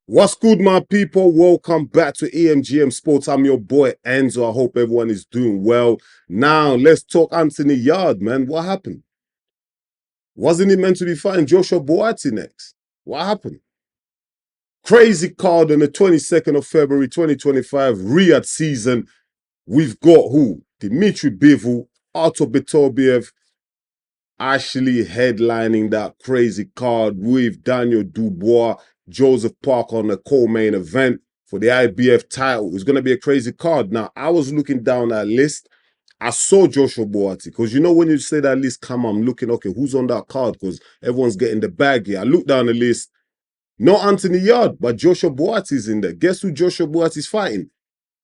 What's good, my people? Welcome back to EMGM Sports. I'm your boy Enzo. I hope everyone is doing well. Now, let's talk Anthony Yarde, man. What happened? Wasn't he meant to be fighting Joshua Buatsi next? What happened? Crazy card on the 22nd of February 2025, Riyad season. We've got who? Dimitri Bivol, Artur Beterbiev, actually headlining that crazy card with Daniel Dubois, Joseph Parker on the co-main event for the IBF title. It's going to be a crazy card. Now, I was looking down that list. I saw Joshua Buatsi because you know when you say that list, come on, I'm looking, okay, who's on that card? Because everyone's getting the bag here. I looked down the list. Not Anthony Yarde, but Joshua Buatsi's in there. Guess who Joshua Buatsi's fighting?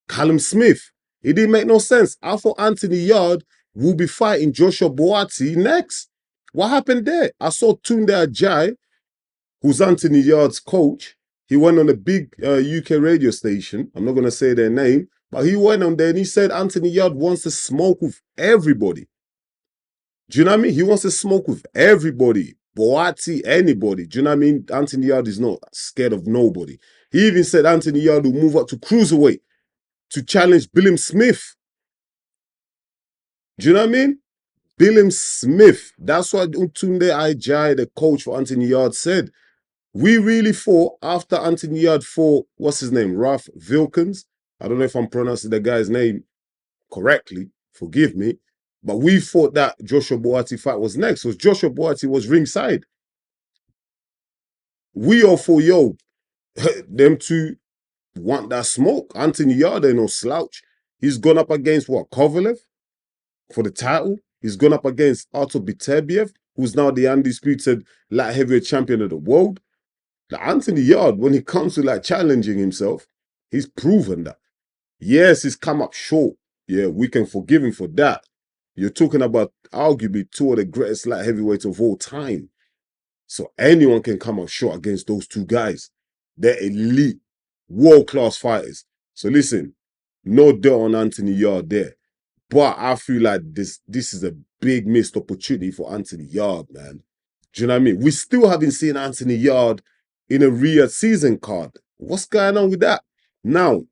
Callum Smith. It didn't make no sense. I thought Anthony Yarde will be fighting Joshua Buatsi next. What happened there? I saw Tunde Ajayi, who's Anthony Yarde's coach. He went on a big UK radio station. I'm not going to say their name, but he went on there and he said Anthony Yarde wants to smoke with everybody. Do you know what I mean? He wants to smoke with everybody. Buatsi, anybody. Do you know what I mean? Anthony Yarde is not scared of nobody. He even said Anthony Yarde will move up to cruiserweight to challenge Billim Smith. Do you know what I mean? Billim Smith. That's what Tunde Ajayi, the coach for Anthony Yarde, said. We really thought after Anthony Yarde fought, what's his name? Ralph Vilkins. I don't know if I'm pronouncing the guy's name correctly. Forgive me. But we thought that Joshua Buatsi fight was next. So Joshua Buatsi was ringside. We all thought, yo, them two want that smoke. Anthony Yarde ain't no slouch. He's gone up against what? Kovalev for the title. He's gone up against Artur Beterbiev, who's now the undisputed light heavyweight champion of the world. Like Anthony Yarde, when he comes to like challenging himself, he's proven that. Yes, he's come up short. Yeah, we can forgive him for that. You're talking about arguably two of the greatest light heavyweights of all time. So anyone can come up short against those two guys. They're elite, world-class fighters. So listen, no dirt on Anthony Yarde there. But I feel like this is a big missed opportunity for Anthony Yarde, man. Do you know what I mean? We still haven't seen Anthony Yarde in a Riyad season card. What's going on with that? Now,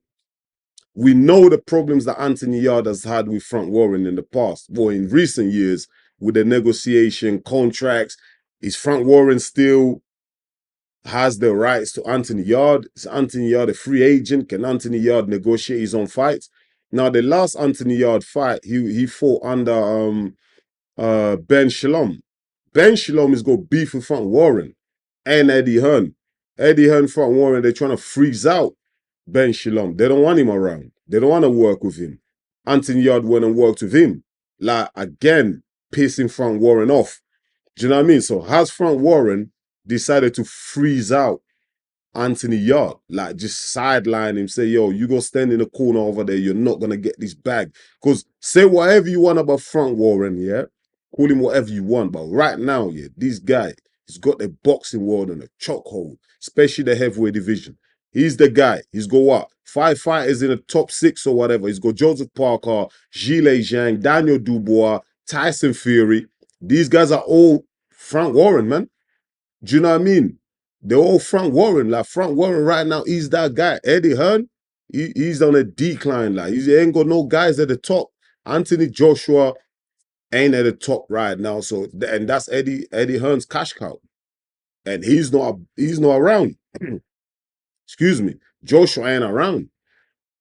we know the problems that Anthony Yarde has had with Frank Warren in the past, or in recent years, with the negotiation, contracts. Is Frank Warren still has the rights to Anthony Yarde? Is Anthony Yarde a free agent? Can Anthony Yarde negotiate his own fights? Now, the last Anthony Yarde fight, he fought under Ben Shalom. Ben Shalom is got beef with Frank Warren and Eddie Hearn. Eddie Hearn, Frank Warren, they're trying to freeze out Ben Shalom. They don't want him around. They don't want to work with him. Anthony Yarde went and worked with him. Like, again, pissing Frank Warren off. Do you know what I mean? So has Frank Warren decided to freeze out Anthony Yarde, like just sideline him, say, yo, you go stand in the corner over there, you're not going to get this bag. Because say whatever you want about Frank Warren, yeah? Call him whatever you want. But right now, yeah, this guy, he's got the boxing world on a chokehold, especially the heavyweight division. He's the guy. He's got what? 5 fighters in the top 6 or whatever. He's got Joseph Parker, Zhilei Zhang, Daniel Dubois, Tyson Fury. These guys are all Frank Warren, man. Do you know what I mean? They're all Frank Warren. Like Frank Warren right now, he's that guy. Eddie Hearn, he's on a decline. Like he ain't got no guys at the top. Anthony Joshua ain't at the top right now. So and that's Eddie Hearn's cash cow. And he's not around. Excuse me. Joshua ain't around.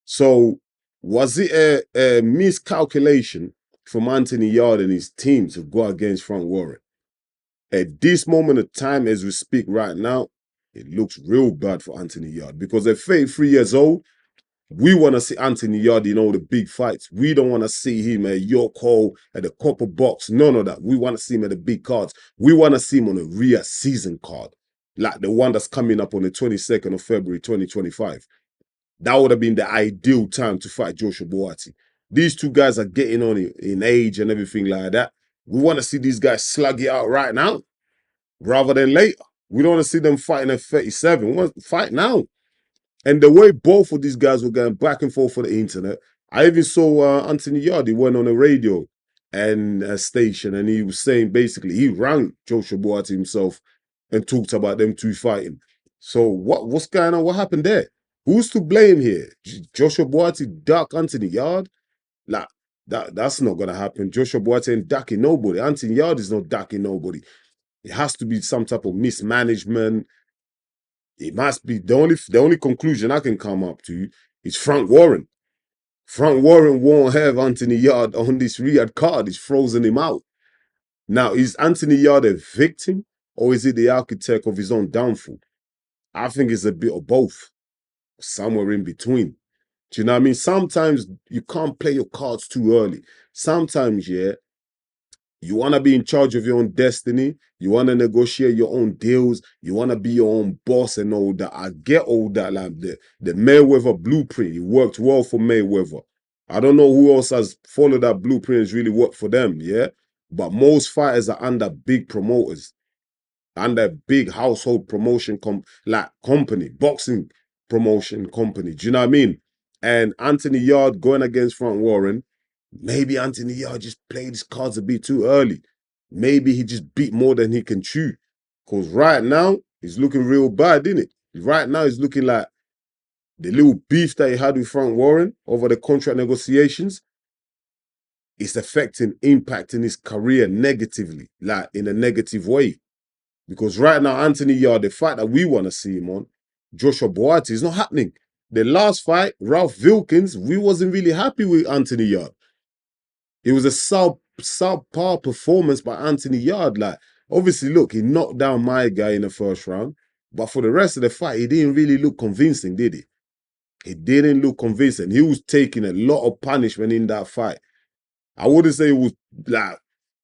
So was it a miscalculation from Anthony Yarde and his team to go against Frank Warren? At this moment of time, as we speak right now, it looks real bad for Anthony Yarde because at 33 years old, we want to see Anthony Yarde in all the big fights. We don't want to see him at York Hall, at the Copper Box, none of that. We want to see him at the big cards. We want to see him on a Riyadh season card, like the one that's coming up on the 22nd of February 2025. That would have been the ideal time to fight Joshua Buatsi. These two guys are getting on in age and everything like that. We want to see these guys slug it out right now rather than later. We don't want to see them fighting at 37. We want to fight now. And the way both of these guys were going back and forth on the internet, I even saw Anthony Yarde. He went on a radio and a station and he was saying basically he rang Joshua Buatsi himself and talked about them two fighting. So what's going on? What happened there? Who's to blame here? Joshua Buatsi duck Anthony Yard? Like that's not gonna happen. Joshua Buatsi ain't ducking nobody. Anthony Yard is not ducking nobody. It has to be some type of mismanagement. It must be the only conclusion I can come up to is Frank Warren. Frank Warren won't have Anthony Yard on this Riyad card. It's frozen him out. Now, is Anthony Yard a victim or is he the architect of his own downfall? I think it's a bit of both, somewhere in between. Do you know what I mean? Sometimes you can't play your cards too early. Sometimes, yeah, you want to be in charge of your own destiny. You want to negotiate your own deals. You want to be your own boss and all that. I get all that. Like the Mayweather blueprint, it worked well for Mayweather. I don't know who else has followed that blueprint and it's really worked for them, yeah? But most fighters are under big promoters, under a big household promotion like company, boxing promotion company. Do you know what I mean? And Anthony Yard going against Frank Warren, maybe Anthony Yard just played his cards a bit too early. Maybe he just beat more than he can chew. Because right now, he's looking real bad, isn't it? Right now, he's looking like the little beef that he had with Frank Warren over the contract negotiations. It's impacting his career negatively, like in a negative way. Because right now, Anthony Yard, the fight that we want to see him on, Joshua Buatsi, is not happening. The last fight, Ralph Wilkins, we wasn't really happy with Anthony Yard. It was a subpar performance by Anthony Yard. Like, obviously, look, he knocked down my guy in the first round. But for the rest of the fight, he didn't really look convincing, did he? He didn't look convincing. He was taking a lot of punishment in that fight. I wouldn't say it was like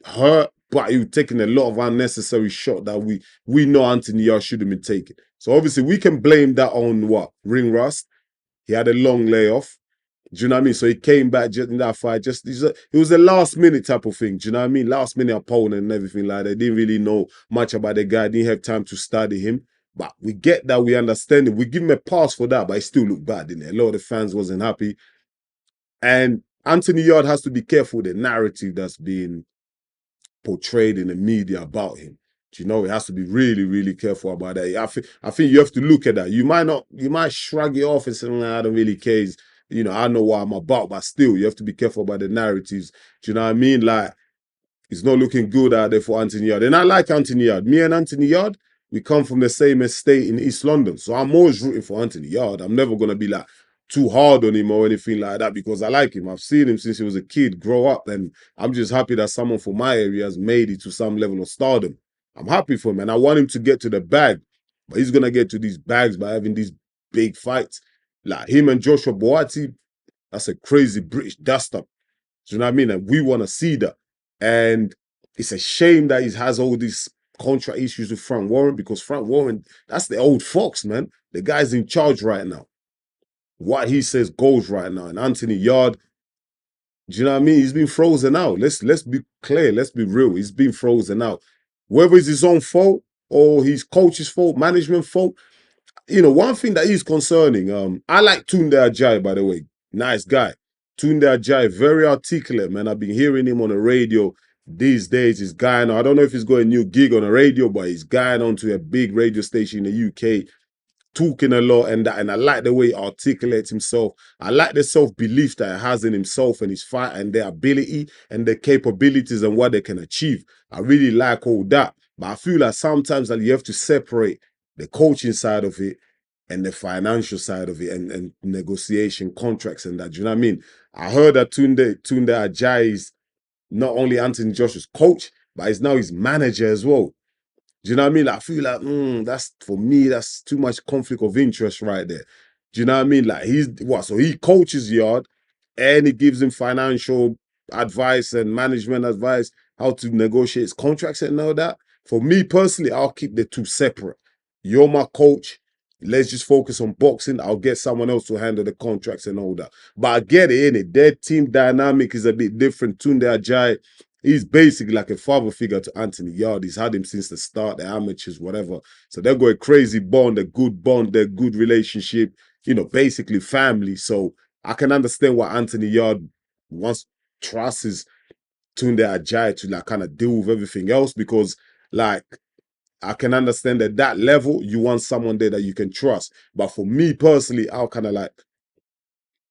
hurt, but he was taking a lot of unnecessary shot that we know Anthony Yard should have been taking. So obviously we can blame that on what? Ring rust. He had a long layoff. Do you know what I mean? So he came back just in that fight. It was a last minute type of thing. Do you know what I mean? Last minute opponent and everything like that. Didn't really know much about the guy. Didn't have time to study him. But we get that. We understand it. We give him a pass for that, but he still looked bad, didn't it? A lot of the fans wasn't happy. And Anthony Yard has to be careful with the narrative that's being portrayed in the media about him. You know, he has to be really, really careful about that. I think you have to look at that. You might shrug it off and say, nah, I don't really care. I know what I'm about, but still, you have to be careful about the narratives. Do you know what I mean? Like, it's not looking good out there for Anthony Yard. And I like Anthony Yard. Me and Anthony Yard, we come from the same estate in East London. So I'm always rooting for Anthony Yard. I'm never going to be like too hard on him or anything like that because I like him. I've seen him since he was a kid grow up. And I'm just happy that someone from my area has made it to some level of stardom. I'm happy for him. And I want him to get to the bag. But he's going to get to these bags by having these big fights. Like him and Joshua Buatsi, that's a crazy British dust-up. Do you know what I mean? And we want to see that. And it's a shame that he has all these contract issues with Frank Warren because Frank Warren, that's the old fox, man. The guy's in charge right now. What he says goes right now. And Anthony Yard, do you know what I mean? He's been frozen out. Let's be clear. Let's be real. He's been frozen out. Whether it's his own fault or his coach's fault, management fault, one thing that is concerning, I like Tunde Ajayi, by the way. Nice guy. Tunde Ajayi, very articulate, man. I've been hearing him on the radio these days. He's going on, I don't know if he's got a new gig on the radio, but he's going on to a big radio station in the UK, talking a lot and that. And I like the way he articulates himself. I like the self-belief that he has in himself and his fight and their ability and their capabilities and what they can achieve. I really like all that. But I feel like sometimes that you have to separate the coaching side of it and the financial side of it and negotiation contracts and that. Do you know what I mean? I heard that Tunde Ajayi is not only Anthony Joshua's coach, but he's now his manager as well. Do you know what I mean? Like, I feel like, that's for me, that's too much conflict of interest right there. Do you know what I mean? Like so he coaches Yard and he gives him financial advice and management advice, how to negotiate his contracts and all that. For me personally, I'll keep the two separate. You're my coach. Let's just focus on boxing. I'll get someone else to handle the contracts and all that. But I get it, innit? Their team dynamic is a bit different. Tunde Ajayi, he's basically like a father figure to Anthony Yard. He's had him since the start, the amateurs, whatever. So they've got a crazy bond, a good relationship, basically family. So I can understand why Anthony Yard wants trusts Tunde Ajayi to like kind of deal with everything else because like I can understand that that level, you want someone there that you can trust. But for me personally, I'll kind of like,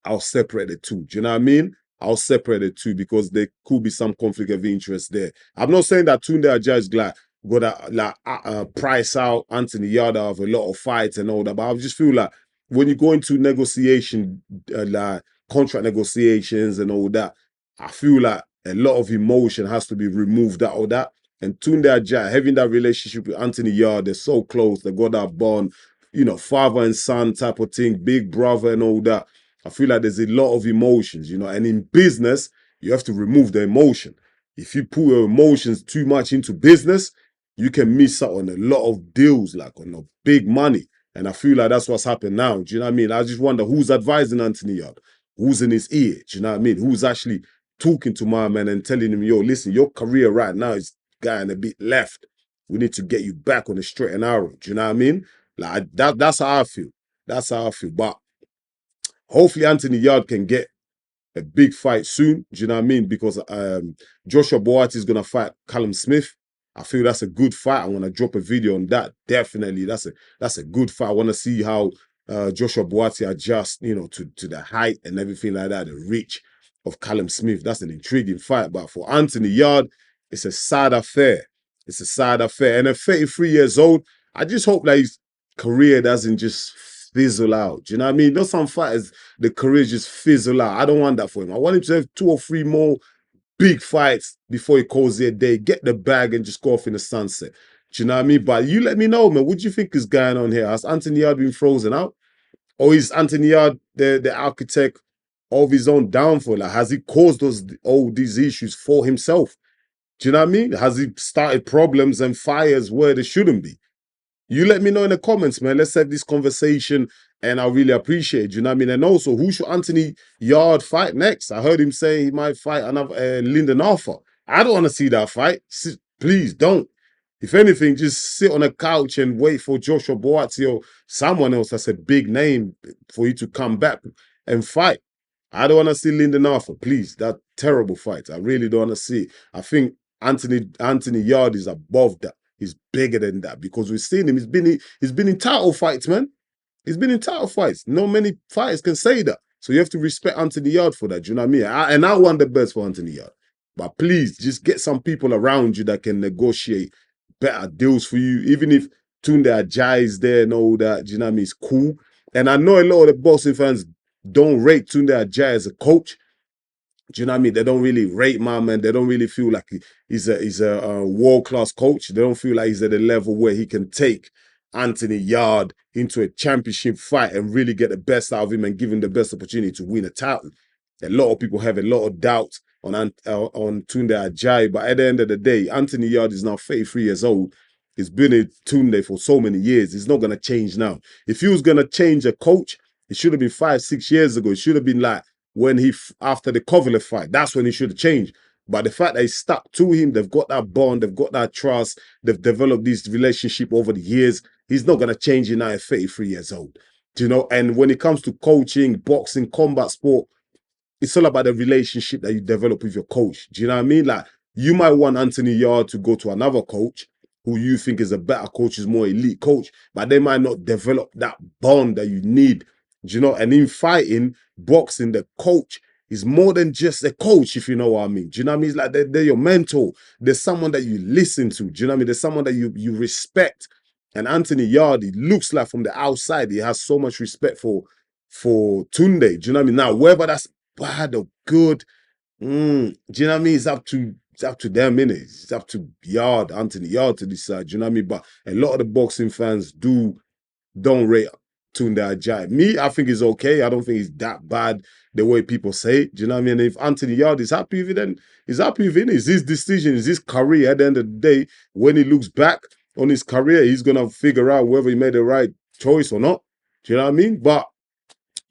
I'll separate the two. Do you know what I mean? I'll separate the two because there could be some conflict of interest there. I'm not saying that Tunde Ajayi is like gonna like price out Anthony Yarde of a lot of fights and all that, but I just feel like when you go into negotiation, like contract negotiations and all that, I feel like a lot of emotion has to be removed out of that. And Tunde Ajayi having that relationship with Anthony Yarde, they're so close, they got that bond, you know, father and son type of thing, big brother and all that. I feel like there's a lot of emotions, you know, and in business, you have to remove the emotion. If you put your emotions too much into business, you can miss out on a lot of deals, like on a big money. And I feel like that's what's happened now. Do you know what I mean? I just wonder who's advising Anthony Yarde, who's in his ear. Do you know what I mean? Who's actually talking to my man and telling him, yo, listen, your career right now is going a bit left. We need to get you back on the straight and narrow. Do you know what I mean? Like that's how I feel. That's how I feel. But hopefully Anthony Yarde can get a big fight soon. Do you know what I mean? Because Joshua Buatsi is gonna fight Callum Smith. I feel that's a good fight. I want to drop a video on that. Definitely, that's a good fight. I want to see how Joshua Buatsi adjusts, you know, to the height and everything like that, the reach of Callum Smith. That's an intriguing fight. But for Anthony Yarde, it's a sad affair. It's a sad affair. And at 33 years old, I just hope that his career doesn't just fizzle out. Do you know what I mean? Not some fighters, the career just fizzle out. I don't want that for him. I want him to have 2 or 3 more big fights before he calls it a day. Get the bag and just go off in the sunset. Do you know what I mean? But you let me know, man. What do you think is going on here? Has Anthony Yarde been frozen out? Or is Anthony Yarde the architect of his own downfall? Like, has he caused all these issues for himself? Do you know what I mean? Has he started problems and fires where there shouldn't be? You let me know in the comments, man. Let's have this conversation, and I really appreciate it. You know what I mean? And also, who should Anthony Yarde fight next? I heard him say he might fight another Lyndon Arthur. I don't want to see that fight. Please don't. If anything, just sit on a couch and wait for Joshua Buatsi or someone else that's a big name for you to come back and fight. I don't want to see Lyndon Arthur. Please, that terrible fight. I really don't want to see it. I think Anthony Yarde is above that. He's bigger than that because we've seen him. He's been in title fights, man. He's been in title fights. Not many fighters can say that. So you have to respect Anthony Yarde for that. Do you know what I mean? And I want the best for Anthony Yarde. But please, just get some people around you that can negotiate better deals for you. Even if Tunde Ajayi is there and all that, do you know what I mean? It's cool. And I know a lot of the boxing fans don't rate Tunde Ajayi as a coach. Do you know what I mean? They don't really rate my man. They don't really feel like he's a world-class coach. They don't feel like he's at a level where he can take Anthony Yarde into a championship fight and really get the best out of him and give him the best opportunity to win a title. A lot of people have a lot of doubt on Tunde Ajayi, but at the end of the day, Anthony Yarde is now 33 years old. He's been at Tunde for so many years. He's not going to change now. If he was going to change a coach, it should have been 5-6 years ago. It should have been like when after the Kovalev fight. That's when he should have changed. But the fact that he stuck to him, they've got that bond, they've got that trust, they've developed this relationship over the years. He's not going to change it now at 33 years old. Do you know? And when it comes to coaching, boxing, combat sport, it's all about the relationship that you develop with your coach. Do you know what I mean? Like, you might want Anthony Yarde to go to another coach who you think is a better coach, is more elite coach, but they might not develop that bond that you need. Do you know? And in fighting, boxing, the coach is more than just a coach, if you know what I mean. Do you know what I mean? It's like they're your mentor. There's someone that you listen to. Do you know what I mean? There's someone that you respect. And Anthony Yarde, it looks like from the outside, he has so much respect for Tunde. Do you know what I mean? Now, whether that's bad or good, do you know what I mean? It's up to them, innit? It's up to Anthony Yarde to decide. Do you know what I mean? But a lot of the boxing fans don't rate Tunde Ajayi. Me, I think he's okay. I don't think he's that bad the way people say. Do you know what I mean? If Anthony Yarde is happy with it, then he's happy with it. It's his decision, it's his career. At the end of the day, when he looks back on his career, he's gonna figure out whether he made the right choice or not. Do you know what I mean? But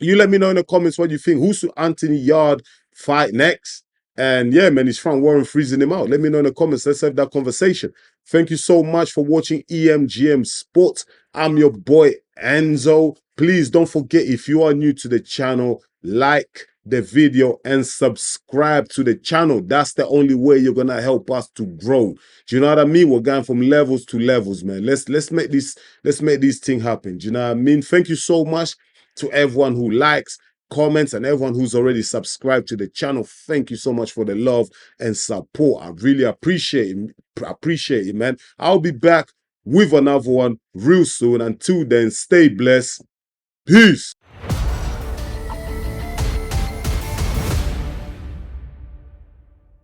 you let me know in the comments what you think. Who should Anthony Yarde fight next? And yeah, man, his Frank Warren freezing him out. Let me know in the comments. Let's have that conversation. Thank you so much for watching EMGM Sports. I'm your boy, Enzo. Please don't forget, if you are new to the channel, like, the video and subscribe to the channel. That's the only way you're gonna help us to grow. Do you know what I mean? We're going from levels to levels, man. Let's make this thing happen. Do you know what I mean? Thank you so much to everyone who likes, comments, and everyone who's already subscribed to the channel. Thank you so much for the love and support. I really appreciate it. Appreciate it, man. I'll be back with another one real soon. Until then, stay blessed. Peace.